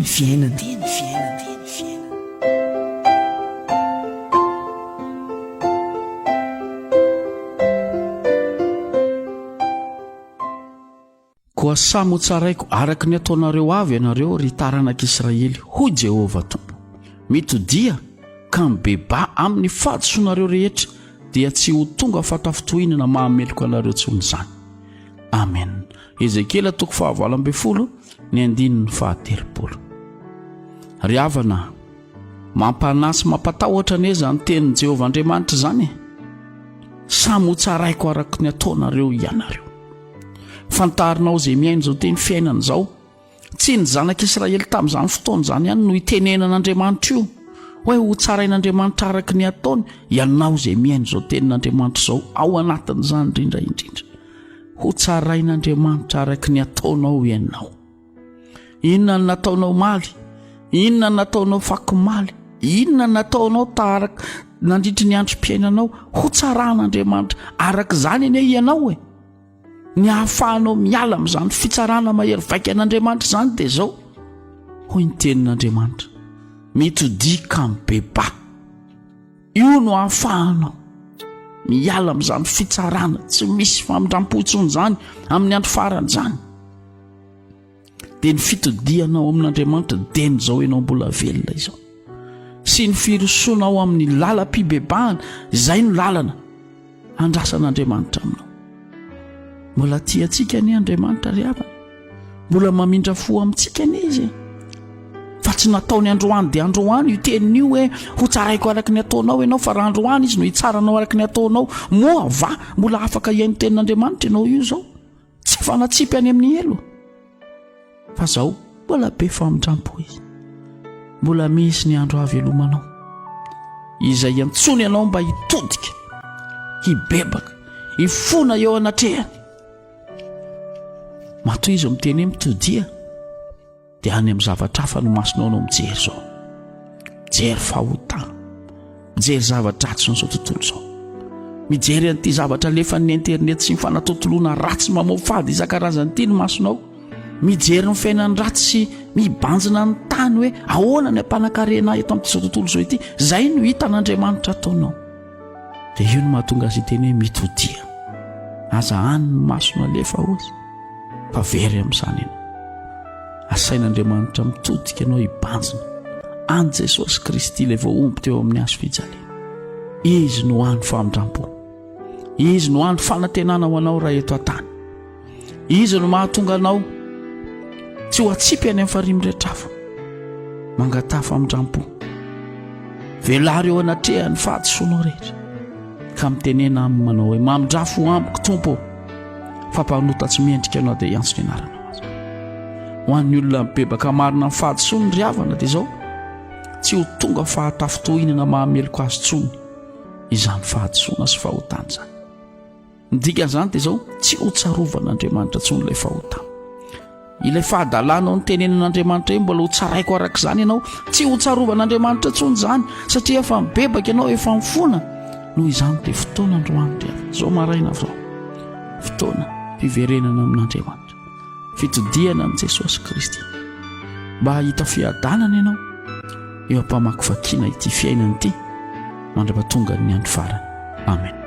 fiainana. koa samy hotsaraiko araka ny ataonareo avy ianareo ry taranak'Isiraely hoy Jehovah Tompo. Mitodiha ka mibebaha amin'ny fahadisoanareo rehetra dia tsy ho tonga fahatafintohinana mahameloka anareo tsony izany. Amen. Ezekiela 12:20 ny 9:30. Ry havana, mampanasy mampatahotra ane zany tenin'i Jehovah Andriamanitra zany. Samy hotsaraiko araka ny ataonareo ianareo. Fantarinao zay miaino zao teny fiainana zao, tsy ny zanak'Israely tamin'izany fotoana zany ihany no itenenan'Andriamanitra io hoe ho tsarain'Andriamanitra araka ny ataony. Ianao zay miaino zao tenin'Andriamanitra zao ao anatin'izany indrindra indrindra, ho tsarain'Andriamanitra araka ny ataonao ianao. Inona ny nataonao maly, inona ny nataonao fakimaly, inona ny nataonao taraka nandritry ny androm-piainanao, ho tsaran'Andriamanitra araka izany anie ianao e. Ny ahafahanao miala amin'izany fitsarana mahery vaika an'Andriamanitra izany dia zao hoy ny tenin'Andriamanitra: mitodiha ka mibebaha. Io no ahafahanao miala amin'izany fitsarana tsy misy famindram-potsony zany amin'ny andro farany zany. Dia ny fitodihanao amin'Andriamanitra deny zao ianao mbola velona izao, sy ny firosoanao amin'ny lalam-pibebahana, izay no lalana andrasan'Andriamanitra aminao. Mbola tiantsika ny Andriamanitra ry havana, mbola mamindra fo amintsika ny izy, fa tsy nataony androany dia androany io tenin'io hoe ho tsaraiko araka ny ataonao ianao, fa raha androany izy no hitsaranao araka ny ataonao, moa va mbola afaka iaino tenin'Andriamanitra ianao io zao, tsy fanatsipy any amin'ny elo. Fa zao mbola be famindrampo izy, mbola misy ny andro havelomanao izay antsony ianao mba hitodika, hibebaka, hifona eo anatrehany. Matoy izy miteny mitodiha dia any amin'ny zavatra hafa no masonao no mijery zao, mijery fahotana, mijery zavatra ratsy n'izao tontolo zao, mijery an'ity zavatra lefa ny internet sy ny fanatotoloana ratsy mamofady isan-karazany ity no masonao, mijery ny fiainany ratsy sy mibanjina ny tany hoe ahoana ny ampanankarena eto amin'izao tontolo zao ity. Zay no hita n'Andriamanitra ataonao. Dia io no mahatonga azy teny mitodiha. Aza any ny masona lefa ozy, fa very amin'izany ianao. Asain'Andriamanitra mitodika ianao hibanjina any Jesosy Kristy ilay voaomby teo amin'ny hazo fijaliana. Izy no hany famindrampo, izy no hany fanantenana ho anao raha eto an-tany. Izy no mahatonga anao tsy ho atsipy any amin'ny farimy rehetra hafa, mangataha famindrampo, velary eo anatrehany fahadisoanao rehetra, ka mitenena amin'ny manao hoe mamindrafo amiko Tompo, fampanota tsy miendrika anao dia iantsony ianaranao azy. Ho an'ny olona mibebaka marina amin'ny fahadisoany ry havana dia zao tsy ho tonga fahatafintohinana mahameloka azy tsony izany fahadisoana sy fahotana zany. Ny dikan'izany dia zao tsy ho tsarovan'Andriamanitra tsony ilay fahotana. Ilay fahadalanao ny tenenan'Andriamanitra io mbola ho tsaraiko araka izany ianao, tsy ho tsarovan'Andriamanitra tsony zany, satria efa mibebaka ianao, efa mifona. Noho izany dia fotoana androany ry havana, zao maraina zao fotoana fiverenana amin'Andriamanitra, fitodihana amin'i Jesosy Kristy, mba hahita fiadanana ianao eo ampamakivakiana ity fiainana ity mandra-pahatonga ny andro farany. Amen.